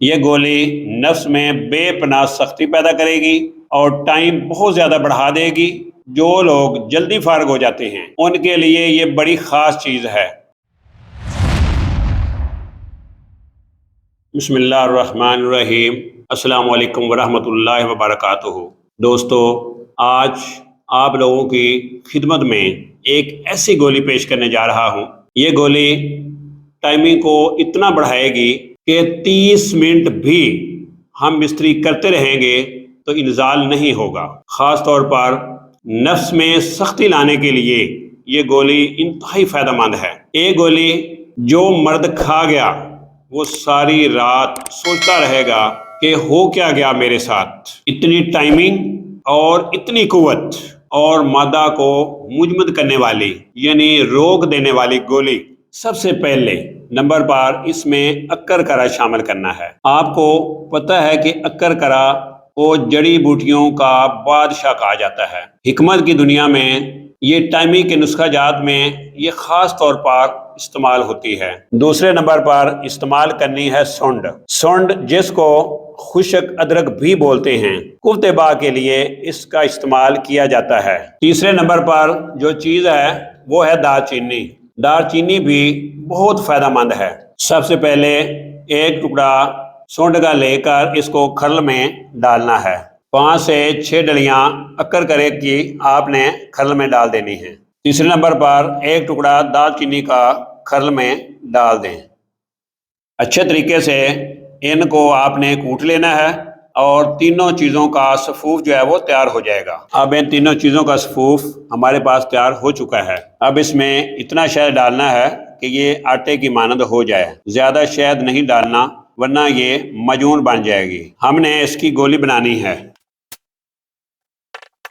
یہ گولی نفس میں بے پناہ سختی پیدا کرے گی اور ٹائم بہت زیادہ بڑھا دے گی۔ جو لوگ جلدی فارغ ہو جاتے ہیں ان کے لیے یہ بڑی خاص چیز ہے۔ بسم اللہ الرحمن الرحیم۔ السلام علیکم ورحمۃ اللہ وبرکاتہ۔ دوستو، آج آپ لوگوں کی خدمت میں ایک ایسی گولی پیش کرنے جا رہا ہوں۔ یہ گولی ٹائمنگ کو اتنا بڑھائے گی کہ 30 منٹ بھی ہم مستری کرتے رہیں گے تو انزال نہیں ہوگا۔ خاص طور پر نفس میں سختی لانے کے لیے یہ گولی انتہائی فائدہ مند ہے۔ یہ گولی جو مرد کھا گیا وہ ساری رات سوچتا رہے گا کہ ہو کیا گیا میرے ساتھ۔ اتنی ٹائمنگ اور اتنی قوت اور مادہ کو مجمد کرنے والی یعنی روک دینے والی گولی۔ سب سے پہلے نمبر پر اس میں اکر کرا شامل کرنا ہے۔ آپ کو پتہ ہے کہ اکر کرا کو جڑی بوٹیوں کا بادشاہ کہا جاتا ہے۔ حکمت کی دنیا میں یہ ٹائمنگ کے نسخہ جات میں یہ خاص طور پر استعمال ہوتی ہے۔ دوسرے نمبر پر استعمال کرنی ہے سونڈ۔ سونڈ جس کو خشک ادرک بھی بولتے ہیں، قوت باہ کے لیے اس کا استعمال کیا جاتا ہے۔ تیسرے نمبر پر جو چیز ہے وہ ہے دار چینی۔ دار چینی بھی بہت فائدہ مند ہے۔ سب سے پہلے ایک ٹکڑا سونڈ کا لے کر اس کو کھرل میں ڈالنا ہے۔ 5 سے 6 ڈلیاں اکر کرے کی آپ نے کھرل میں ڈال دینی ہے۔ تیسرے نمبر پر ایک ٹکڑا دال چینی کا کھرل میں ڈال دیں۔ اچھے طریقے سے ان کو آپ نے کوٹ لینا ہے اور تینوں چیزوں کا صفوف جو ہے وہ تیار ہو جائے گا۔ اب ان تینوں چیزوں کا صفوف ہمارے پاس تیار ہو چکا ہے۔ اب اس میں اتنا شہد ڈالنا ہے کہ یہ آٹے کی مانند ہو جائے۔ زیادہ شہد نہیں ڈالنا ورنہ یہ معجون بن جائے گی۔ ہم نے اس کی گولی بنانی ہے۔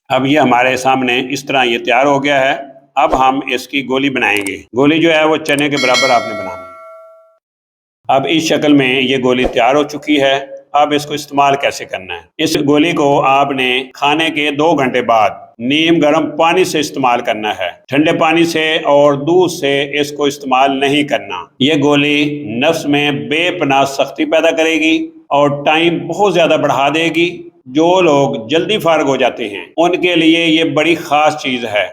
اب یہ ہمارے سامنے اس طرح یہ تیار ہو گیا ہے۔ اب ہم اس کی گولی بنائیں گے۔ گولی جو ہے وہ چنے کے برابر آپ نے بنانی ہے۔ اب اس شکل میں یہ گولی تیار ہو چکی ہے۔ اب اس کو استعمال کیسے کرنا ہے؟ اس گولی کو آپ نے کھانے کے 2 گھنٹے بعد نیم گرم پانی سے استعمال کرنا ہے۔ ٹھنڈے پانی سے اور دودھ سے اس کو استعمال نہیں کرنا۔ یہ گولی نفس میں بے پناہ سختی پیدا کرے گی اور ٹائم بہت زیادہ بڑھا دے گی۔ جو لوگ جلدی فارغ ہو جاتے ہیں ان کے لیے یہ بڑی خاص چیز ہے۔